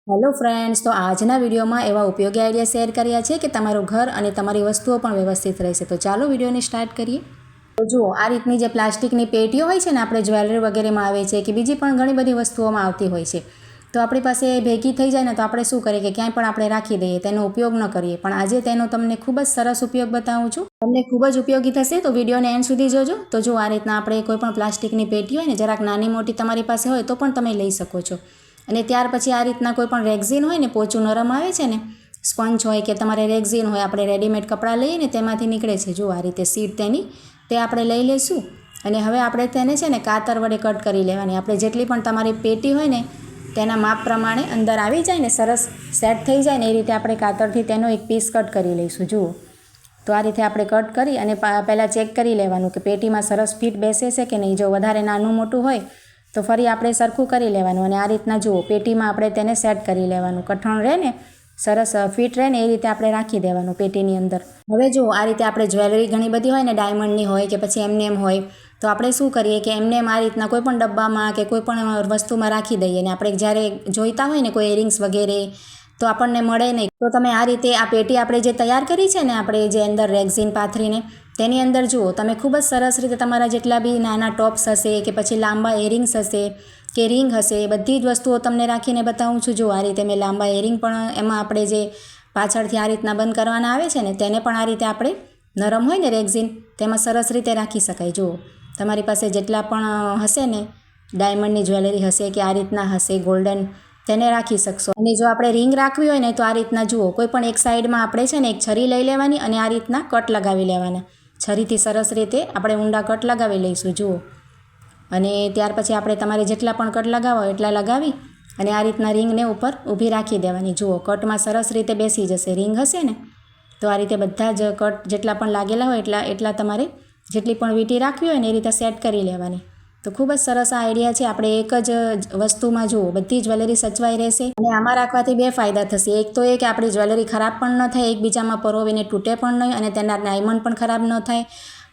Hello friends, તો આજના વિડીયોમાં એવા ઉપયોગી આઈડિયા શેર કર્યા છે કે તમારું ઘર અને તમારી વસ્તુઓ પણ વ્યવસ્થિત રહેશે. તો ચાલો વિડીયોને સ્ટાર્ટ કરીએ. તો જુઓ, આ રીતની જે પ્લાસ્ટિકની પેટીઓ હોય છે ને, આપણે જ્વેલરી વગેરેમાં આવે છે કે બીજી પણ ઘણી બધી વસ્તુઓમાં આવતી હોય છે. તો આપણી પાસે ભેગી થઈ જાય ને તો આપણે શું કરીએ કે ક્યાંય પણ આપણે રાખી દઈએ, તેનો ઉપયોગ ન કરીએ. પણ આજે તેનો તમને ખૂબ જ સરસ ઉપયોગ બતાવું છું. તમને ખૂબ જ ઉપયોગી થશે, તો વિડીયોને એન્ડ સુધી જોજો. તો જો આ રીતના આપણે કોઈ પણ પ્લાસ્ટિકની પેટી હોય ને, જરાક નાની મોટી તમારી પાસે હોય તો પણ તમે લઈ શકો છો. અને ત્યાર પછી આ રીતના કોઈ પણ રેક્ઝિન હોય ને, પોચું નરમ આવે છે ને, સ્પંચ હોય કે તમારે રેક્ઝિન હોય, આપણે રેડીમેડ કપડાં લઈએ ને તેમાંથી નીકળે છે. જો આ રીતે સીટ તેની તે આપણે લઈ લઈશું. અને હવે આપણે તેને છે ને કાતર વડે કટ કરી લેવાની. આપણે જેટલી પણ તમારી પેટી હોય ને તેના માપ પ્રમાણે અંદર આવી જાય ને, સરસ સેટ થઈ જાય ને, એ રીતે આપણે કાતરથી તેનો એક પીસ કટ કરી લઈશું. જુઓ, તો આ રીતે આપણે કટ કરી અને પહેલાં ચેક કરી લેવાનું કે પેટીમાં સરસ ફિટ બેસે છે કે નહીં. જો વધારે નાનું મોટું હોય તો ફરી આપણે સરખું કરી લેવાનું. અને આ રીતના જુઓ, પેટીમાં આપણે તેને સેટ કરી લેવાનું. કઠણ રહે ને, સરસ ફિટ રહે ને, એ રીતે આપણે રાખી દેવાનું પેટીની અંદર. હવે જુઓ, આ રીતે આપણે જ્વેલરી ઘણી બધી હોય ને, ડાયમંડની હોય કે પછી એમને એમ હોય, તો આપણે શું કરીએ કે એમને એમ આ રીતના કોઈ પણ ડબ્બામાં કે કોઈ પણ વસ્તુમાં રાખી દઈએ. ને આપણે જ્યારે જોઈતા હોય ને કોઈ ઇયરિંગ્સ વગેરે તો આપણને મળે નહીં. તો તમે આ રીતે આ પેટી આપણે જે તૈયાર કરી છે ને, આપણે જે અંદર રેક્ઝિન પાથરીને તેની અંદર જુઓ, તમે ખૂબ જ સરસ રીતે તમારા જેટલા બી નાના ટોપ્સ હશે કે પછી લાંબા ઇયરિંગ્સ હશે કે રિંગ હશે, એ બધી જ વસ્તુઓ તમને રાખીને બતાવું છું. જો આ રીતે મેં લાંબા ઇયરિંગ પણ એમાં આપણે જે પાછળથી આ રીતના બંધ કરવાના આવે છે ને, તેને પણ આ રીતે આપણે નરમ હોય ને રેક્ઝિન, તેમાં સરસ રીતે રાખી શકાય. જુઓ, તમારી પાસે જેટલા પણ હશે ને ડાયમંડની જ્વેલરી હશે કે આ રીતના હશે ગોલ્ડન, તેને રાખી શકશો. અને જો આપણે રિંગ રાખવી હોય ને તો આ રીતના જુઓ, કોઈ પણ એક સાઈડમાં આપણે છે ને એક છરી લઈ લેવાની અને આ રીતના કટ લગાવી લેવાના. છરીથી સરસ રીતે આપણે ઊંડા કટ લગાવી લઈશું. જુઓ, અને ત્યાર પછી આપણે તમારે જેટલા પણ કટ લગાવો એટલા લગાવી અને આ રીતના રિંગને ઉપર ઊભી રાખી દેવાની. જુઓ, કટમાં સરસ રીતે બેસી જશે. રિંગ હશે ને તો આ રીતે બધા જ કટ જેટલા પણ લાગેલા હોય એટલા તમારે જેટલી પણ વીંટી રાખવી હોય ને એ રીતે સેટ કરી લેવાની. તો ખૂબ જ સરસ આ આઈડિયા છે. આપણે એક જ વસ્તુમાં જુઓ બધી જ્વેલરી સચવાઈ રહેશે. અને આમાં રાખવાથી બે ફાયદા થશે. એક તો એ કે આપણી જ્વેલરી ખરાબ પણ ન થાય, એકબીજામાં પરોવીને તૂટે પણ નહીં, અને તેના ડાયમંડ પણ ખરાબ ન થાય.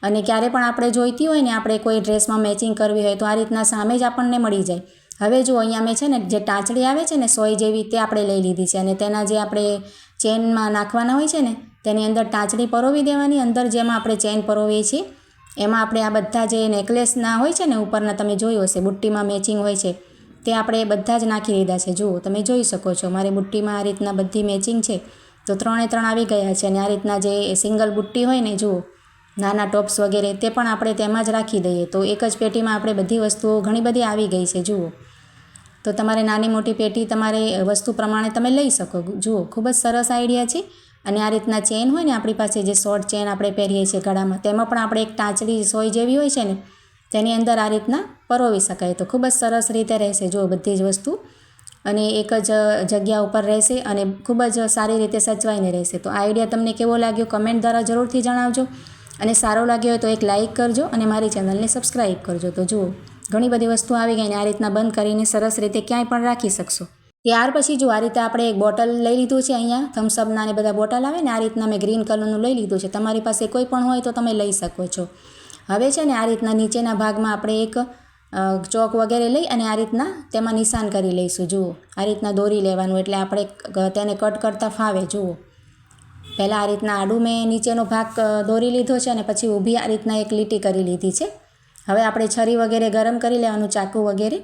અને ક્યારે પણ આપણે જોઈતી હોય ને, આપણે કોઈ ડ્રેસમાં મેચિંગ કરવી હોય તો આ રીતના સામે જ આપણને મળી જાય. હવે જો અહીંયા મેં છે ને જે ટાંચડી આવે છે ને સોય જેવી, તે આપણે લઈ લીધી છે. અને તેના જે આપણે ચેનમાં નાખવાના હોય છે ને, તેની અંદર ટાંચડી પરોવી દેવાની. અંદર જેમાં આપણે ચેન પરોવીએ છીએ એમાં આપણે આ બધા જે નેકલેસના હોય છે ને ઉપરના, તમે જોયું હશે બુટ્ટીમાં મેચિંગ હોય છે, તે આપણે બધા જ નાખી દીધા છે. જુઓ, તમે જોઈ શકો છો મારી બુટ્ટીમાં આ રીતના બધી મેચિંગ છે. તો 3 આવી ગયા છે. અને આ રીતના જે સિંગલ બુટ્ટી હોય ને, જુઓ નાના ટોપ્સ વગેરે, તે પણ આપણે તેમાં જ રાખી દઈએ. તો એક જ પેટીમાં આપણે બધી વસ્તુઓ ઘણી બધી આવી ગઈ છે. જુઓ, તો તમારે નાની મોટી પેટી તમારે વસ્તુ પ્રમાણે તમે લઈ શકો. જુઓ, ખૂબ જ સરસ આઈડિયા છે. અને આ રીતના ચેન હોય ને આપણી પાસે, જે શોર્ટ ચેન આપણે પહેરીએ છીએ ગળામાં, તેમાં પણ આપણે એક ટાંચડી સોય જેવી હોય છે ને, તેની અંદર આ રીતના પરોવી શકાય. તો ખૂબ જ સરસ રીતે રહેશે. જુઓ, બધી જ વસ્તુ અને એક જ જગ્યા ઉપર રહેશે અને ખૂબ જ સારી રીતે સચવાઈને રહેશે. તો આ આઈડિયા તમને કેવો લાગ્યો કમેન્ટ દ્વારા જરૂરથી જણાવજો. અને સારો લાગ્યો હોય તો એક લાઇક કરજો અને મારી ચેનલને સબસ્ક્રાઈબ કરજો. તો જુઓ, ઘણી બધી વસ્તુ આવી ગઈ ને આ રીતના બંધ કરીને સરસ રીતે ક્યાંય પણ રાખી શકશો. ત્યાર પછી જો આ રીતે આપણે એક બોટલ લઈ લીધું છે. અહીંયા થમ્સઅપના ને બધા બોટલ આવે ને, આ રીતના મેં ગ્રીન કલરનું લઈ લીધું છે. તમારી પાસે કોઈ પણ હોય તો તમે લઈ શકો છો. હવે છે ને આ રીતના નીચેના ભાગમાં આપણે એક ચોક વગેરે લઈ અને આ રીતના તેમાં નિશાન કરી લઈશું. જુઓ, આ રીતના દોરી લેવાનું એટલે આપણે તેને કટ કરતાં ફાવે. જુઓ, પહેલાં આ રીતના આડું મેં નીચેનો ભાગ દોરી લીધો છે અને પછી ઊભી આ રીતના એક લીટી કરી લીધી છે. હવે આપણે છરી વગેરે ગરમ કરી લેવાનું, ચાકુ વગેરે,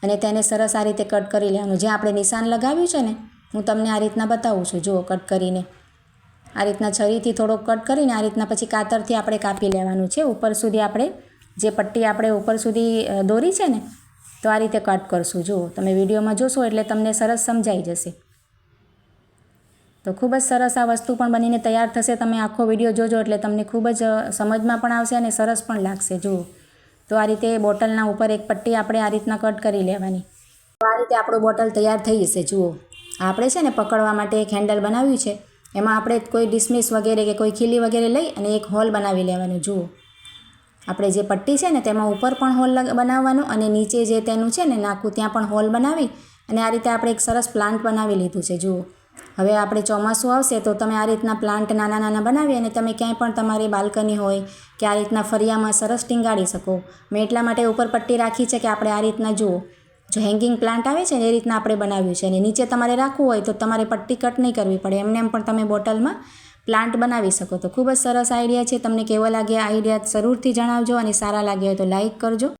અને તેને સરસ આ રીતે કટ કરી લેવાનું. જ્યાં આપણે નિશાન લગાવ્યું છે ને, હું તમને આ રીતના બતાવું છું. જુઓ, કટ કરીને આ રીતના છરીથી થોડોક કટ કરીને આ રીતના પછી કાતરથી આપણે કાપી લેવાનું છે. ઉપર સુધી આપણે જે પટ્ટી આપણે ઉપર સુધી દોરી છે ને, તો આ રીતે કટ કરશું. જુઓ, તમે વિડીયોમાં જોશો એટલે તમને સરસ સમજાઈ જશે. તો ખૂબ જ સરસ આ વસ્તુ પણ બનીને તૈયાર થશે. તમે આખો વિડીયો જોજો એટલે તમને ખૂબ જ સમજમાં પણ આવશે અને સરસ પણ લાગશે. જુઓ, તો આ રીતે બોટલના ઉપર એક પટ્ટી આપણે આ રીતના કટ કરી લેવાની. તો આ રીતે આપણું બોટલ તૈયાર થઈ જશે. જુઓ, આપણે છે ને પકડવા માટે એક હેન્ડલ બનાવ્યું છે, એમાં આપણે કોઈ ડિસમિસ વગેરે કે કોઈ ખીલી વગેરે લઈ અને એક હોલ બનાવી લેવાનું. જુઓ, આપણે જે પટ્ટી છે ને તેમાં ઉપર પણ હોલ બનાવવાનું અને નીચે જે તેનું છે ને નાકું, ત્યાં પણ હોલ બનાવી અને આ રીતે આપણે એક સરસ પ્લાન્ટ બનાવી લીધું છે. જુઓ, હવે આપણે ચોમાસું આવશે તો તમે આ રીતના પ્લાન્ટ નાના નાના બનાવી અને તમે ક્યાંય પણ તમારી બાલ્કની હોય કે આ રીતના ફરિયામાં સરસ ટીંગાડી શકો. મેં એટલા માટે ઉપર પટ્ટી રાખી છે કે આપણે આ રીતના જુઓ, જો હેંગિંગ પ્લાન્ટ આવે છે ને એ રીતના આપણે બનાવ્યું છે અને નીચે તમારે રાખવું હોય તો તમારે પટ્ટી કટ નહીં કરવી પડે, એમને એમ પણ તમે બોટલમાં પ્લાન્ટ બનાવી શકો. તો ખૂબ જ સરસ આઈડિયા છે. તમને કેવો લાગે આ આઈડિયા જરૂરથી જણાવજો અને સારા લાગ્યા હોય તો લાઈક કરજો.